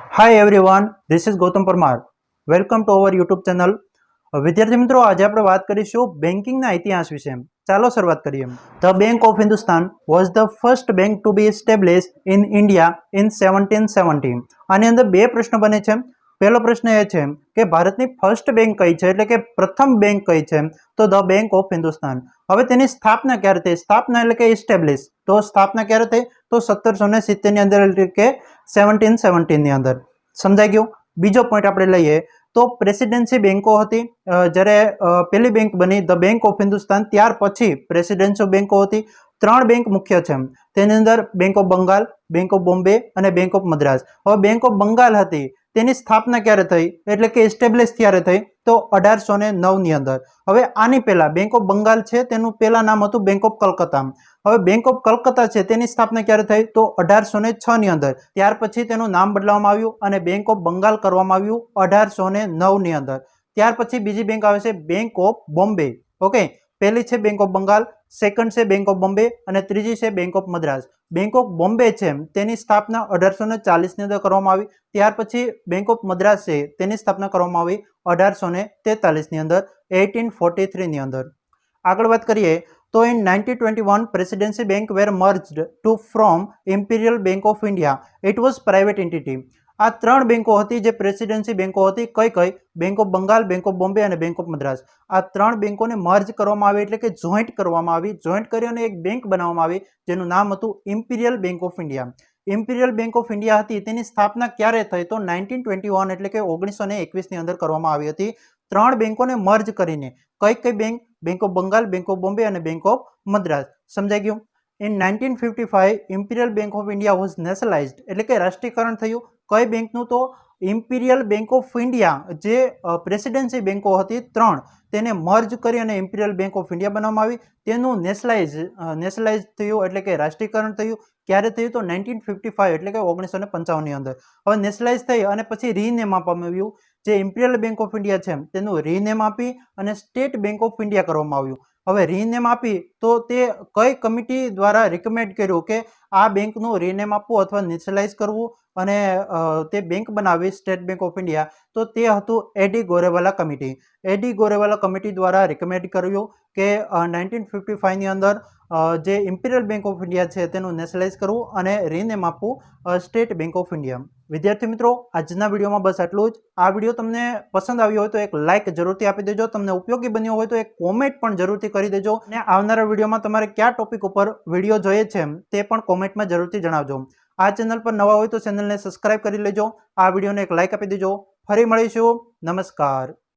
Hi everyone, this is Gautam Parmar. Welcome to our YouTube channel. વિદ્યાર્થી મિત્રો, આજે આપણે વાત કરીશું બેન્કિંગના ઇતિહાસ વિશે. ચાલો શરૂઆત કરીએ. The bank of Hindustan was the first bank to be establish in India in 1770. આની અંદર બે પ્રશ્ન બને છે. પહેલો પ્રશ્ન એ છે કે ભારતની ફર્સ્ટ બેંક કઈ છે, એટલે કે પ્રથમ બેંક કઈ છે, તો ધ બેંક ઓફ હિન્દુસ્તાન. હવે તેની સ્થાપના ક્યારે થઈ? સ્થાપના એટલે કે એસ્ટેબ્લિશ. તો સ્થાપના ક્યારે થઈ? તો 1770 ની અંદર, એટલે કે 1717 ની અંદર. સમજાઈ ગયું. બીજો પોઈન્ટ આપણે લઈએ તો પ્રેસિડેન્સી બેંકો હતી. જ્યારે પહેલી બેંક બની ધ બેંક ઓફ હિન્દુસ્તાન, ત્યાર પછી પ્રેસિડેન્શિયલ બેંકો હતી. ત્રણ બેંક મુખ્ય છે. તેની અંદર bank of Bengal, bank of Bombay અને બેંક ઓફ મદ્રાસ. હવે બેંક ઓફ બંગાળ હતી, તેની સ્થાપના ક્યારે થઈ, એટલે કે એસ્ટેબ્લિશ ક્યારે થઈ, તો 1809 ની અંદર. હવે આની પહેલા બેંક ઓફ બંગાળ છે, તેનું પહેલા નામ હતું બેંક ઓફ કલકત્તા. હવે બેંક ઓફ કલકત્તા છે, તેની સ્થાપના ક્યારે થઈ, તો 1806 ની અંદર. ત્યાર પછી તેનું નામ બદલવામાં આવ્યું અને બેંક ઓફ બંગાળ કરવામાં આવ્યું 1809 ની અંદર. ત્યાર પછી બીજી બેંક આવે છે બેંક ઓફ બોમ્બે. ઓકે, પહેલી છે બેંક ઓફ બંગાળ, સેકન્ડ છે બેંક ઓફ બોમ્બે અને ત્રીજી છે bank of Madras. Bank of Bombay છે, તેની સ્થાપના 1840 ની અંદર કરવામાં આવી. ત્યાર પછી બેંક ઓફ મદ્રાસ છે, તેની સ્થાપના કરવામાં આવી 1843 ની અંદર, 1843 ની અંદર. આગળ વાત કરીએ તો in 1921 presidency bank were merged to from imperial bank of India. It was private entity. આ ત્રણ બેંકો હતી જે પ્રેસિડેન્સી બેંકો હતી. કઈ કઈ? Bank of Bengal, bank of Bombay અને બેંક ઓફ મદ્રાસ. આ ત્રણ બેંકોને મર્જ કરવામાં આવી, એટલે કે જોઈન્ટ કરવામાં આવી. જોઈન્ટ કરી અને એક બેંક બનાવવામાં આવી જેનું નામ હતું imperial bank of India. Imperial bank of India હતી, તેની સ્થાપના ક્યારે થઈ, તો 1921 એટલે કે 1921 ની અંદર કરવામાં આવી હતી. ત્રણ બેંકોને મર્જ કરીને. કઈ કઈ bank? Bank of Bengal, bank of Bombay અને બેંક ઓફ મદ્રાસ. સમજાઈ ગયું. In 1955 imperial bank of India was nationalised, એટલે કે રાષ્ટ્રીયકરણ થયું. કઈ બેંકનું? તો ઇમ્પિરિયલ બેંક ઓફ ઇન્ડિયા. જે પ્રેસિડેન્સી બેંકો હતી ત્રણ, તેને મર્જ કરી અને ઇમ્પિરિયલ બેંક ઓફ ઇન્ડિયા બનાવવામાં આવી. તેનું નેશનલાઇઝ થયું, એટલે કે રાષ્ટ્રીયકરણ થયું. ક્યારે થયું? તો 1955 એટલે કે 1955 ની અંદર. હવે નેશનલાઇઝ થઈ અને પછી રીનેમ આપવામાં આવ્યું. જે ઇમ્પિરિયલ બેંક ઓફ ઇન્ડિયા છે, તેનું રીનેમ આપી અને સ્ટેટ બેંક ઓફ ઇન્ડિયા કરવામાં આવ્યું. હવે રીનેમ આપી તો તે કઈ કમિટી દ્વારા રિકમેન્ડ કર્યું કે આ બેંકનું રીનેમ આપવું અથવા નેશનલાઇઝ કરવું અને તે બેંક બનાવી સ્ટેટ બેંક ઓફ ઇન્ડિયા? તો તે હતું એડી ગોરેવાલા કમિટી. એડી ગોરેવાલા કમિટી દ્વારા રિકમેન્ડ કર્યું કે 1955 ની અંદર જે ઇમ્પિરિયલ બેંક ઓફ ઇન્ડિયા છે, તેનું નેશનલાઇઝ કરવું અને રીનેમ આપવું સ્ટેટ બેંક ઓફ ઇન્ડિયા. વિદ્યાર્થી મિત્રો, આજના વિડીયોમાં બસ આટલું જ. આ વિડીયો તમને પસંદ આવ્યો હોય તો એક લાઇક જરૂરથી આપી દેજો. તમને ઉપયોગી બન્યો હોય તો એક કોમેન્ટ પણ જરૂરથી કરી દેજો. અને આવનારા વિડીયોમાં તમારે કયા ટોપિક ઉપર વિડીયો જોઈએ છે તે પણ કોમેન્ટમાં જરૂરથી જણાવજો. આ ચેનલ પર નવા હોય તો ચેનલને સબસ્ક્રાઇબ કરી લેજો. આ વિડીયોને એક લાઇક આપી દેજો. ફરી મળીશું. નમસ્કાર.